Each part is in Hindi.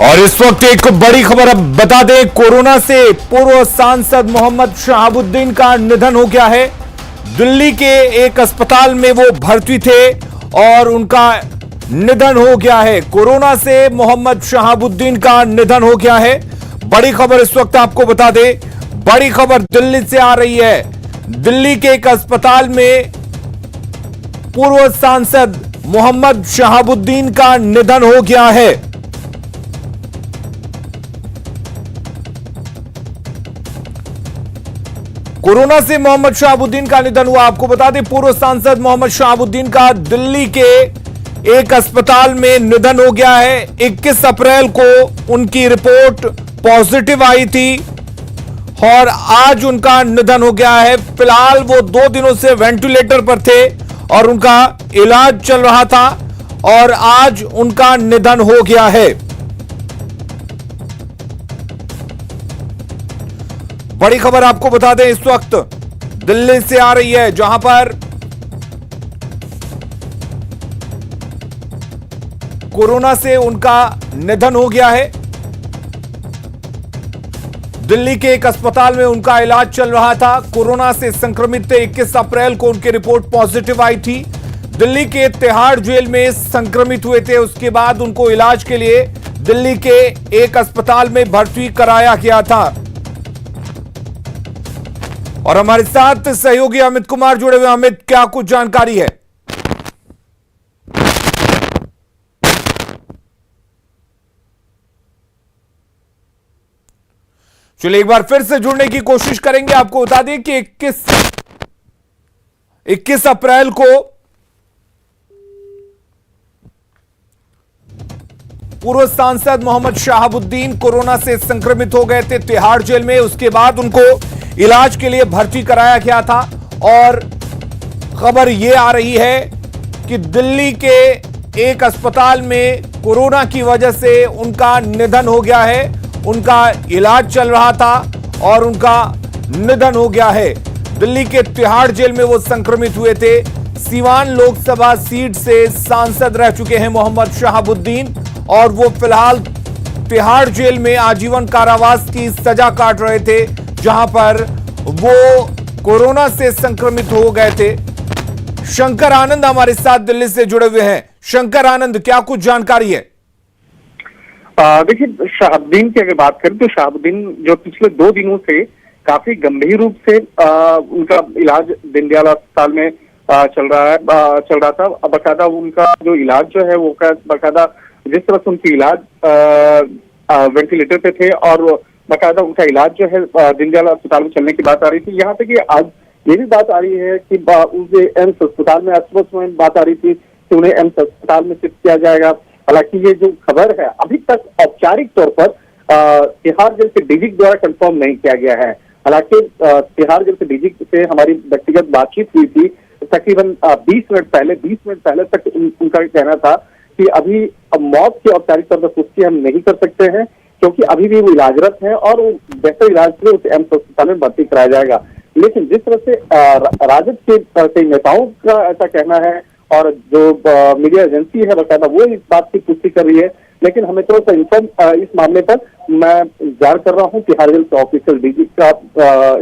और इस वक्त एक बड़ी खबर अब बता दें, कोरोना से पूर्व सांसद मोहम्मद शहाबुद्दीन का निधन हो गया है। दिल्ली के एक अस्पताल में वो भर्ती थे और उनका निधन हो गया है। कोरोना से मोहम्मद शहाबुद्दीन का निधन हो गया है। बड़ी खबर इस वक्त आपको बता दें, बड़ी खबर दिल्ली से आ रही है। दिल्ली के एक अस्पताल में पूर्व सांसद मोहम्मद शहाबुद्दीन का निधन हो गया है। कोरोना से मोहम्मद शहाबुद्दीन का निधन हुआ। आपको बता दें, पूर्व सांसद मोहम्मद शहाबुद्दीन का दिल्ली के एक अस्पताल में निधन हो गया है। 21 अप्रैल को उनकी रिपोर्ट पॉजिटिव आई थी और आज उनका निधन हो गया है। फिलहाल वो 2 दिनों से वेंटिलेटर पर थे और उनका इलाज चल रहा था और आज उनका निधन हो गया है। बड़ी खबर आपको बता दें, इस वक्त दिल्ली से आ रही है, जहां पर कोरोना से उनका निधन हो गया है। दिल्ली के एक अस्पताल में उनका इलाज चल रहा था। कोरोना से संक्रमित थे। 21 अप्रैल को उनकी रिपोर्ट पॉजिटिव आई थी। दिल्ली के तिहाड़ जेल में संक्रमित हुए थे। उसके बाद उनको इलाज के लिए दिल्ली के एक अस्पताल में भर्ती कराया गया था। और हमारे साथ सहयोगी अमित कुमार जुड़े हुए। अमित, क्या कुछ जानकारी है? चलिए एक बार फिर से जुड़ने की कोशिश करेंगे। आपको बता दें कि 21 अप्रैल को पूर्व सांसद मोहम्मद शहाबुद्दीन कोरोना से संक्रमित हो गए थे तिहाड़ जेल में। उसके बाद उनको इलाज के लिए भर्ती कराया गया था और खबर यह आ रही है कि दिल्ली के एक अस्पताल में कोरोना की वजह से उनका निधन हो गया है। उनका इलाज चल रहा था और उनका निधन हो गया है। दिल्ली के तिहाड़ जेल में वो संक्रमित हुए थे। सीवान लोकसभा सीट से सांसद रह चुके हैं मोहम्मद शहाबुद्दीन और वो फिलहाल तिहाड़ जेल में आजीवन कारावास की सजा काट रहे थे, जहां पर वो कोरोना से संक्रमित हो गए थे। शंकर आनंद हमारे साथ दिल्ली से जुड़े हुए हैं। शंकर आनंद, क्या कुछ जानकारी है? देखिए, शहाबुद्दीन की अगर बात करें तो शहाबुद्दीन जो पिछले 2 दिनों से काफी गंभीर रूप से उनका इलाज दीनदयाल अस्पताल में चल रहा था। बकायदा उनका जो इलाज जो है वो बकायदा जिस तरह से उनकी इलाज वेंटिलेटर पे थे और बकायदा उनका इलाज जो है दीनदयाल अस्पताल में चलने की बात आ रही थी। यहाँ तक कि आज ये भी बात आ रही है कि उनके एम्स अस्पताल में में बात आ रही थी कि उन्हें एम्स अस्पताल में शिफ्ट किया जाएगा। हालांकि ये जो खबर है अभी तक औपचारिक तौर पर तिहाड़ जेल के डीजी द्वारा कंफर्म नहीं किया गया है। हालांकि तिहाड़ जेल के डीजी से हमारी व्यक्तिगत बातचीत हुई थी तकरीबन 20 मिनट पहले तक उनका कहना था कि अभी मौत की औपचारिक तौर पर पुष्टि हम नहीं कर सकते हैं क्योंकि अभी भी वो इलाजरत है और वो बेहतर इलाज के लिए उसे एम्स अस्पताल में भर्ती कराया जाएगा। लेकिन जिस तरह से राजद के कई नेताओं का ऐसा कहना है और जो मीडिया एजेंसी है बकायदा वो इस बात की पुष्टि कर रही है, लेकिन हमें थोड़ा सा इन्फॉर्म इस मामले पर मैं इंतजार कर रहा हूँ तिहाड़ जेल के ऑफिशियल डीजी का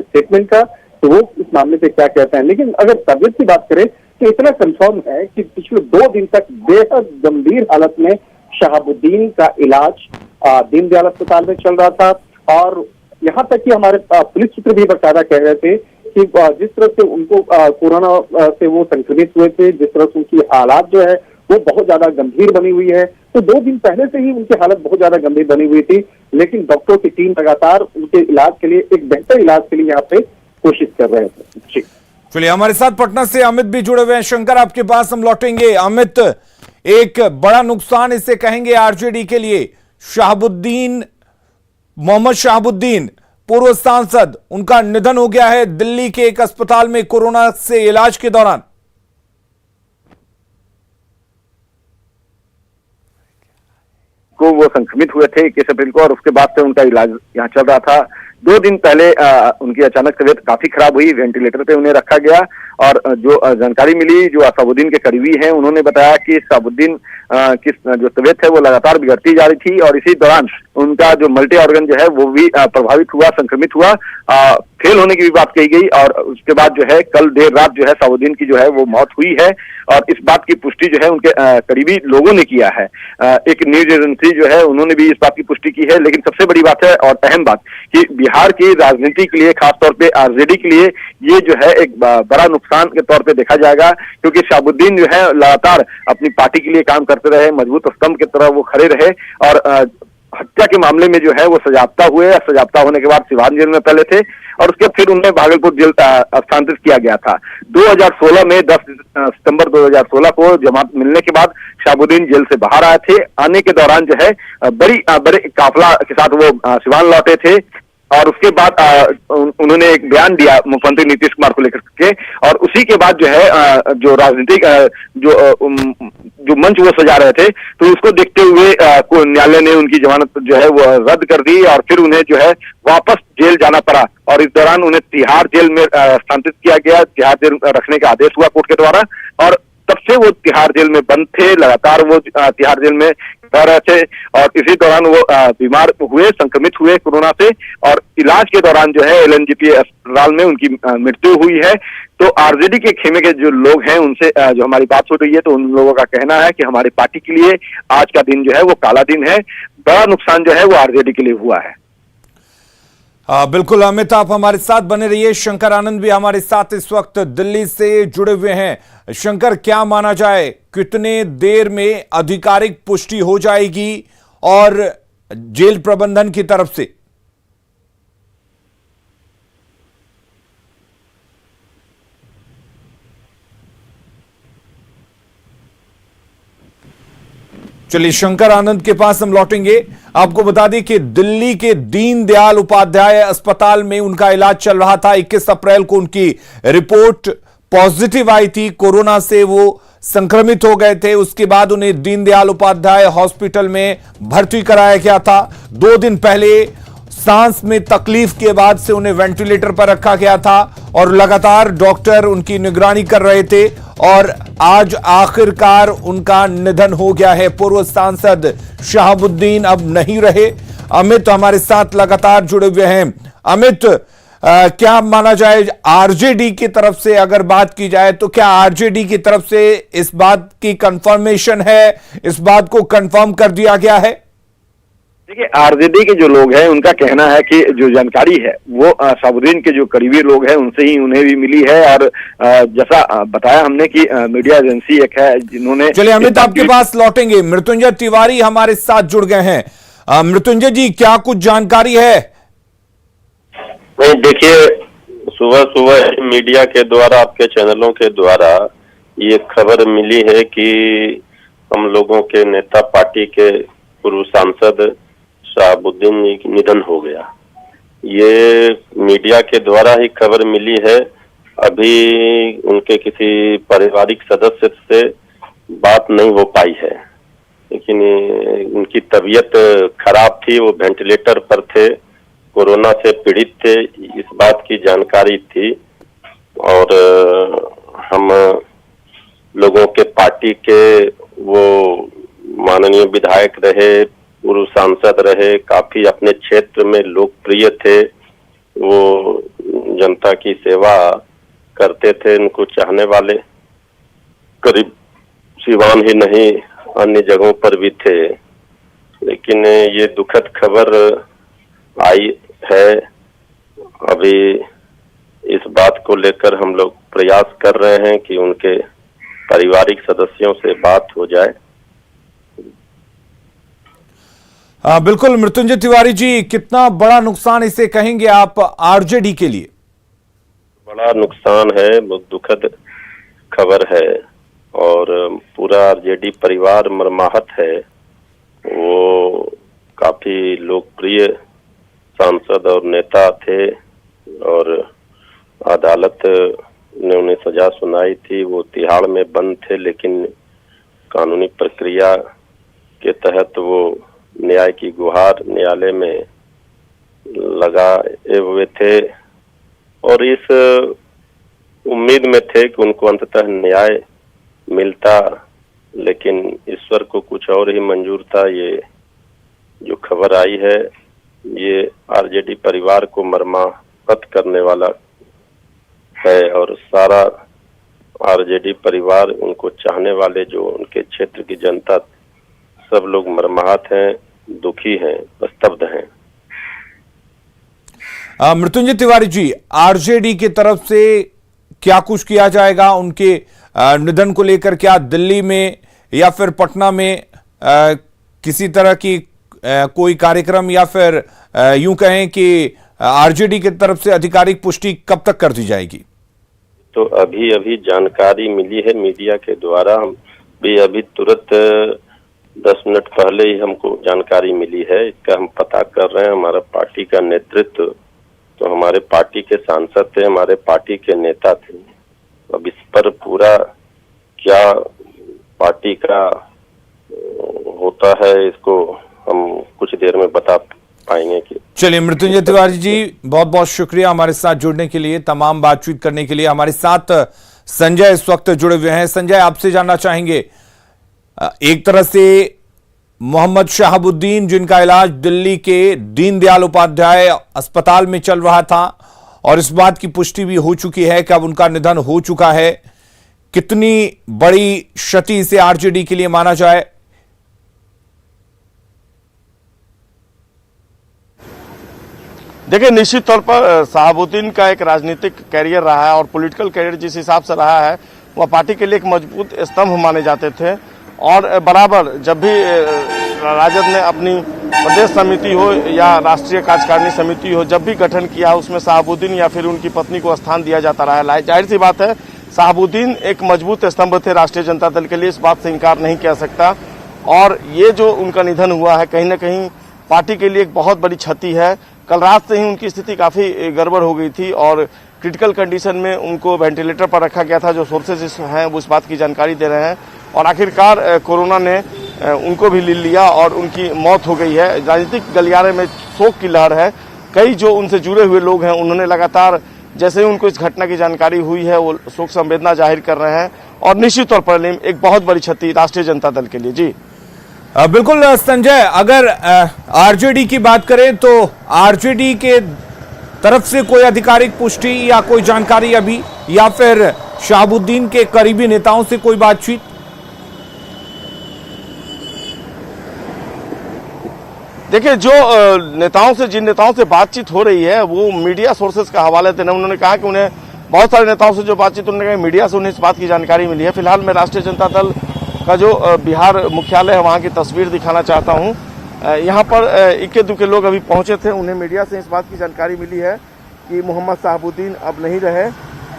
स्टेटमेंट का, तो वो इस मामले पे क्या कहते हैं। लेकिन अगर तबियत की बात करें तो इतना कंफर्म है कि पिछले 2 दिन तक बेहद गंभीर हालत में शहाबुद्दीन का इलाज दीनदयाल अस्पताल में चल रहा था। और यहाँ तक कि हमारे पुलिस सूत्र भी बकायदा कह रहे थे कि जिस तरह से उनको कोरोना से वो संक्रमित हुए थे, जिस तरह से उनकी हालात जो है वो बहुत ज्यादा गंभीर बनी हुई है, तो 2 दिन पहले से ही उनकी हालत बहुत ज्यादा गंभीर बनी हुई थी। लेकिन डॉक्टरों की टीम लगातार उनके इलाज के लिए, एक बेहतर इलाज के लिए यहाँ पे कोशिश कर रहे थे। जी चलिए, हमारे साथ पटना से अमित भी जुड़े हुए हैं। शंकर, आपके पास हम लौटेंगे। अमित, एक बड़ा नुकसान इसे कहेंगे आरजेडी के लिए। शहाबुद्दीन, मोहम्मद शहाबुद्दीन पूर्व सांसद, उनका निधन हो गया है दिल्ली के एक अस्पताल में कोरोना से इलाज के दौरान। को वो संक्रमित हुए थे 21 अप्रैल को और उसके बाद से उनका इलाज यहाँ चल रहा था। 2 दिन पहले उनकी अचानक तबीयत काफी खराब हुई, वेंटिलेटर पे उन्हें रखा गया और जो जानकारी मिली, जो शहाबुद्दीन के करीबी हैं उन्होंने बताया कि शहाबुद्दीन की जो तबीयत है वो लगातार बिगड़ती जा रही थी और इसी दौरान उनका जो मल्टी ऑर्गन जो है वो भी प्रभावित हुआ, संक्रमित हुआ, फेल होने की भी बात कही गई। और उसके बाद जो है कल देर रात जो है शहाबुद्दीन की जो है वो मौत हुई है और इस बात की पुष्टि जो है उनके करीबी लोगों ने किया है। एक न्यूज एजेंसी जो है उन्होंने भी इस बात की पुष्टि की है। लेकिन सबसे बड़ी बात है और अहम बात कि बिहार की राजनीति के लिए, खासतौर पे आरजेडी के लिए ये जो है एक बड़ा नुकसान के तौर पे देखा जाएगा, क्योंकि शहाबुद्दीन जो है लगातार अपनी पार्टी के लिए काम करते रहे, मजबूत स्तंभ की तरह वो खड़े रहे और हत्या के मामले में जो है वो सजाप्ता हुए। सजाप्ता होने के बाद सिवान जेल में पहले थे और उसके फिर उन्हें भागलपुर जेल स्थानांतरित किया गया था। 2016 में 10 सितंबर 2016 को जमानत मिलने के बाद शहाबुद्दीन जेल से बाहर आए थे। आने के दौरान जो है बड़े काफिला के साथ वो सिवान लौटे थे और उसके बाद उन्होंने एक बयान दिया मुख्यमंत्री नीतीश कुमार को लेकर के, और उसी के बाद जो है जो राजनीतिक जो मंच वो सजा रहे थे तो उसको देखते हुए न्यायालय ने उनकी जमानत जो है वो रद्द कर दी और फिर उन्हें जो है वापस जेल जाना पड़ा और इस दौरान उन्हें तिहाड़ जेल में स्थानांतरित किया गया। तिहाड़ जेल रखने का आदेश हुआ कोर्ट के द्वारा और तब से वो तिहाड़ जेल में बंद थे, लगातार वो तिहाड़ जेल में रह रहे थे और इसी दौरान वो बीमार हुए, संक्रमित हुए कोरोना से और इलाज के दौरान जो है एलएनजेपी अस्पताल में उनकी मृत्यु हुई है। तो आरजेडी के खेमे के जो लोग हैं उनसे जो हमारी बात हो रही है तो उन लोगों का कहना है कि हमारी पार्टी के लिए आज का दिन जो है वो काला दिन है, बड़ा नुकसान जो है वो आरजेडी के लिए हुआ है। बिल्कुल अमित, आप हमारे साथ बने रहिए। शंकर आनंद भी हमारे साथ इस वक्त दिल्ली से जुड़े हुए हैं। शंकर, क्या माना जाए, कितने देर में आधिकारिक पुष्टि हो जाएगी और जेल प्रबंधन की तरफ से? चलिए शंकर आनंद के पास हम लौटेंगे। आपको बता दें कि दिल्ली के दीनदयाल उपाध्याय अस्पताल में उनका इलाज चल रहा था। 21 अप्रैल को उनकी रिपोर्ट पॉजिटिव आई थी, कोरोना से वो संक्रमित हो गए थे। उसके बाद उन्हें दीनदयाल उपाध्याय हॉस्पिटल में भर्ती कराया गया था। 2 दिन पहले सांस में तकलीफ के बाद से उन्हें वेंटिलेटर पर रखा गया था और लगातार डॉक्टर उनकी निगरानी कर रहे थे और आज आखिरकार उनका निधन हो गया है। पूर्व सांसद शहाबुद्दीन अब नहीं रहे। अमित हमारे साथ लगातार जुड़े हुए हैं। अमित, क्या माना जाए, आरजेडी की तरफ से अगर बात की जाए तो क्या आरजेडी की तरफ से इस बात की कंफर्मेशन है, इस बात को कंफर्म कर दिया गया है? देखिए, आरजेडी के जो लोग हैं उनका कहना है कि जो जानकारी है वो शहाबुद्दीन के जो करीबी लोग हैं उनसे ही उन्हें भी मिली है और जैसा बताया हमने कि मीडिया एजेंसी एक है जिन्होंने। चलिए अमित, आपके पास लौटेंगे। मृत्युंजय तिवारी हमारे साथ जुड़ गए हैं। मृत्युंजय जी, क्या कुछ जानकारी है? नहीं, देखिए, सुबह सुबह मीडिया के द्वारा, आपके चैनलों के द्वारा ये खबर मिली है कि हम लोगों के नेता, पार्टी के पूर्व सांसद शहाबुद्दीन जी की निधन हो गया। ये मीडिया के द्वारा ही खबर मिली है। अभी उनके किसी पारिवारिक सदस्य से बात नहीं हो पाई है, लेकिन उनकी तबीयत खराब थी, वो वेंटिलेटर पर थे, कोरोना से पीड़ित थे, इस बात की जानकारी थी। और हम लोगों के पार्टी के वो माननीय विधायक रहे, पूर्व सांसद रहे, काफी अपने क्षेत्र में लोकप्रिय थे, वो जनता की सेवा करते थे, उनको चाहने वाले करीब सिवान ही नहीं अन्य जगहों पर भी थे। लेकिन ये दुखद खबर आई है। अभी इस बात को लेकर हम लोग प्रयास कर रहे हैं कि उनके पारिवारिक सदस्यों से बात हो जाए। बिल्कुल मृत्युंजय तिवारी जी, कितना बड़ा नुकसान इसे कहेंगे आप आरजेडी के लिए? बड़ा नुकसान है, बहुत दुखद खबर है और पूरा आरजेडी परिवार मर्माहत है। वो काफी लोकप्रिय सांसद और नेता थे और अदालत ने उन्हें सजा सुनाई थी। वो तिहाड़ में बंद थे, लेकिन कानूनी प्रक्रिया के तहत वो न्याय की गुहार न्यायालय में लगाए हुए थे। और इस उम्मीद में थे कि उनको अंततः न्याय मिलता, लेकिन ईश्वर को कुछ और ही मंजूर था। ये जो खबर आई है ये आरजेडी परिवार को मर्माहत करने वाला है और सारा आरजेडी परिवार, उनको चाहने वाले जो उनके क्षेत्र की जनता, सब लोग मर्माहत हैं, दुखी हैं, स्तब्ध हैं। मृत्युंजय तिवारी जी, आरजेडी की तरफ से क्या कुछ किया जाएगा उनके निधन को लेकर? क्या दिल्ली में या फिर पटना में किसी तरह की कोई कार्यक्रम, या फिर यूं कहें कि आरजेडी की तरफ से आधिकारिक पुष्टि कब तक कर दी जाएगी? तो अभी जानकारी मिली है मीडिया के द्वारा। हम भी अभी तुरंत 10 मिनट पहले ही हमको जानकारी मिली है। इसका हम पता कर रहे हैं। हमारा पार्टी का नेतृत्व, तो हमारे पार्टी के सांसद थे, हमारे पार्टी के नेता थे। अब इस पर पूरा क्या पार्टी का होता है, इसको हम कुछ देर में बता पाएंगे। कि चलिए, मृत्युंजय तिवारी जी, बहुत बहुत शुक्रिया हमारे साथ जुड़ने के लिए, तमाम बातचीत करने के लिए। हमारे साथ संजय इस वक्त जुड़े हुए हैं। संजय, आपसे जानना चाहेंगे, एक तरह से मोहम्मद शहाबुद्दीन, जिनका इलाज दिल्ली के दीनदयाल उपाध्याय अस्पताल में चल रहा था और इस बात की पुष्टि भी हो चुकी है कि अब उनका निधन हो चुका है, कितनी बड़ी क्षति इसे आरजेडी के लिए माना जाए? देखिए, निश्चित तौर पर शहाबुद्दीन का एक राजनीतिक कैरियर रहा है और पॉलिटिकल कैरियर जिस हिसाब से रहा है वह पार्टी के लिए एक मजबूत स्तंभ माने जाते थे। और बराबर जब भी राजद ने अपनी प्रदेश समिति हो या राष्ट्रीय कार्यकारिणी समिति हो, जब भी गठन किया उसमें शहाबुद्दीन या फिर उनकी पत्नी को स्थान दिया जाता रहा है। जाहिर सी बात है, शहाबुद्दीन एक मजबूत स्तंभ थे राष्ट्रीय जनता दल के लिए, इस बात से इनकार नहीं किया सकता। और ये जो उनका निधन हुआ है, कहीं ना कहीं पार्टी के लिए एक बहुत बड़ी क्षति है। कल रात से ही उनकी स्थिति काफी गड़बड़ हो गई थी और क्रिटिकल कंडीशन में उनको वेंटिलेटर पर रखा गया था। जो सोर्सेज हैं वो इस बात की जानकारी दे रहे हैं और आखिरकार कोरोना ने उनको भी ले लिया और उनकी मौत हो गई है। राजनीतिक गलियारे में शोक की लहर है। कई जो उनसे जुड़े हुए लोग हैं उन्होंने लगातार जैसे ही उनको इस घटना की जानकारी हुई है वो शोक संवेदना जाहिर कर रहे हैं और निश्चित तौर पर एक बहुत बड़ी क्षति राष्ट्रीय जनता दल के लिए। जी बिल्कुल संजय, अगर आरजेडी की बात करें तो आरजेडी के तरफ से कोई आधिकारिक पुष्टि या कोई जानकारी अभी, या फिर शहाबुद्दीन के करीबी नेताओं से कोई बातचीत? देखिए, जो जिन नेताओं से बातचीत हो रही है वो मीडिया सोर्सेज का हवाले देना। उन्होंने कहा कि उन्हें बहुत सारे नेताओं से जो बातचीत, उन्होंने कहा मीडिया से उन्हें इस बात की जानकारी मिली है। फिलहाल मैं राष्ट्रीय जनता दल का जो बिहार मुख्यालय है वहां की तस्वीर दिखाना चाहता हूं। यहाँ पर इक्के दुक्के लोग अभी पहुंचे थे, उन्हें मीडिया से इस बात की जानकारी मिली है कि मोहम्मद शहाबुद्दीन अब नहीं रहे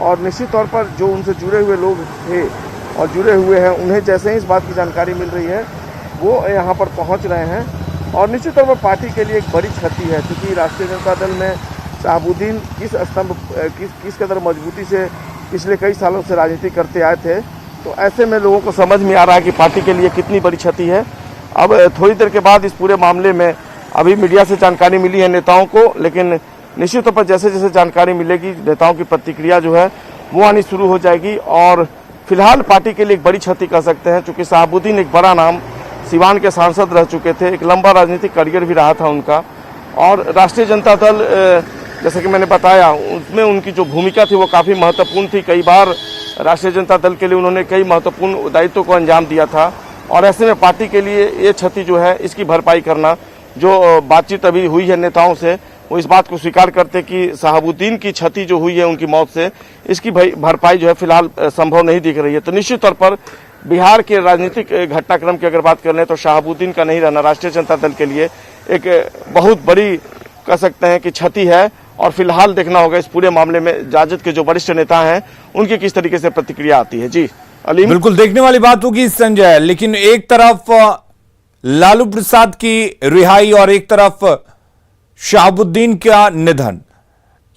और निश्चित तौर पर जो उनसे जुड़े हुए लोग थे और जुड़े हुए हैं उन्हें जैसे ही इस बात की जानकारी मिल रही है वो यहाँ पर पहुँच रहे हैं। और निश्चित तौर पर पार्टी के लिए एक बड़ी क्षति है, क्योंकि राष्ट्रीय जनता दल में शहाबुद्दीन किस कदर मजबूती से पिछले कई सालों से राजनीति करते आए थे। तो ऐसे में लोगों को समझ में आ रहा है कि पार्टी के लिए कितनी बड़ी क्षति है। अब थोड़ी देर के बाद इस पूरे मामले में अभी मीडिया से जानकारी मिली है नेताओं को, लेकिन निश्चित तौर पर जैसे जैसे जानकारी मिलेगी नेताओं की प्रतिक्रिया जो है वो आनी शुरू हो जाएगी। और फिलहाल पार्टी के लिए एक बड़ी क्षति कर सकते हैं, क्योंकि शहाबुद्दीन एक बड़ा नाम, सिवान के सांसद रह चुके थे, एक लंबा राजनीतिक करियर भी रहा था उनका। और राष्ट्रीय जनता दल जैसे कि मैंने बताया उसमें उनकी जो भूमिका थी वो काफ़ी महत्वपूर्ण थी। कई बार राष्ट्रीय जनता दल के लिए उन्होंने कई महत्वपूर्ण दायित्वों को अंजाम दिया था और ऐसे में पार्टी के लिए ये क्षति जो है इसकी भरपाई करना, जो बातचीत अभी हुई है नेताओं से वो इस बात को स्वीकार करते कि शहाबुद्दीन की क्षति जो हुई है उनकी मौत से, इसकी भरपाई जो है फिलहाल संभव नहीं दिख रही है। तो निश्चित तौर पर बिहार के राजनीतिक घटनाक्रम की अगर बात कर लें तो शहाबुद्दीन का नहीं रहना राष्ट्रीय जनता दल के लिए एक बहुत बड़ी कह सकते हैं कि क्षति है। और फिलहाल देखना होगा इस पूरे मामले में राजद के जो वरिष्ठ नेता हैं उनकी किस तरीके से प्रतिक्रिया आती है। जी अलीम, बिल्कुल देखने वाली बात होगी संजय। लेकिन एक तरफ लालू प्रसाद की रिहाई और एक तरफ शहाबुद्दीन का निधन,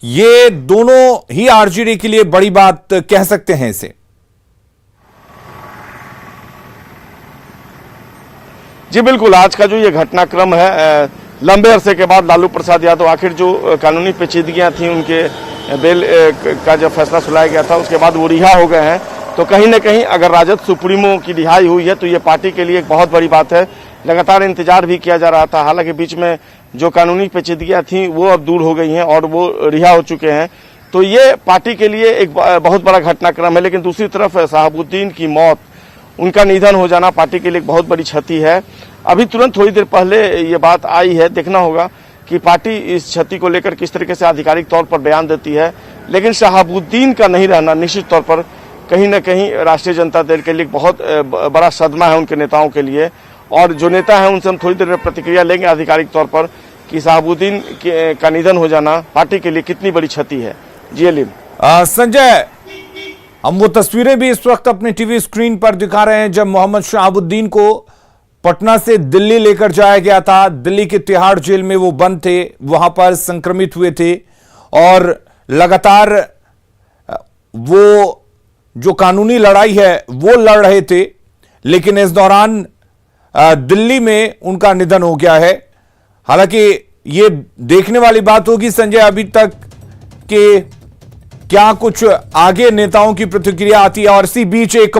ये दोनों ही आरजेडी के लिए बड़ी बात कह सकते हैं इसे। जी बिल्कुल, आज का जो ये घटनाक्रम है लंबे अरसे के बाद लालू प्रसाद यादव आखिर जो कानूनी पेचीदगियां थी उनके बेल का जब फैसला सुनाया गया था उसके बाद वो रिहा हो गए हैं। तो कहीं ना कहीं अगर राजद सुप्रीमो की रिहाई हुई है तो ये पार्टी के लिए एक बहुत बड़ी बात है। लगातार इंतजार भी किया जा रहा था, हालांकि बीच में जो कानूनी पेचीदगियां थी वो अब दूर हो गई हैं और वो रिहा हो चुके हैं। तो ये पार्टी के लिए एक बहुत बड़ा घटनाक्रम है। लेकिन दूसरी तरफ शहाबुद्दीन की मौत, उनका निधन हो जाना पार्टी के लिए एक बहुत बड़ी क्षति है। अभी तुरंत थोड़ी देर पहले ये बात आई है, देखना होगा कि पार्टी इस क्षति को लेकर किस तरीके से आधिकारिक तौर पर बयान देती है। लेकिन शहाबुद्दीन का नहीं रहना निश्चित तौर पर कहीं न कहीं राष्ट्रीय जनता दल के लिए बहुत बड़ा सदमा है उनके नेताओं के लिए। और जो नेता है उनसे हम थोड़ी देर में प्रतिक्रिया लेंगे आधिकारिक तौर पर कि शहाबुद्दीन का निधन हो जाना पार्टी के लिए कितनी बड़ी क्षति है। जी अलीम। संजय, हम वो तस्वीरें भी इस वक्त अपने टीवी स्क्रीन पर दिखा रहे हैं जब मोहम्मद शहाबुद्दीन को पटना से दिल्ली लेकर जाया गया था। दिल्ली के तिहाड़ जेल में वो बंद थे, वहां पर संक्रमित हुए थे और लगातार वो जो कानूनी लड़ाई है वो लड़ रहे थे। लेकिन इस दौरान दिल्ली में उनका निधन हो गया है। हालांकि ये देखने वाली बात होगी संजय अभी तक कि क्या कुछ आगे नेताओं की प्रतिक्रिया आती है। और इसी बीच एक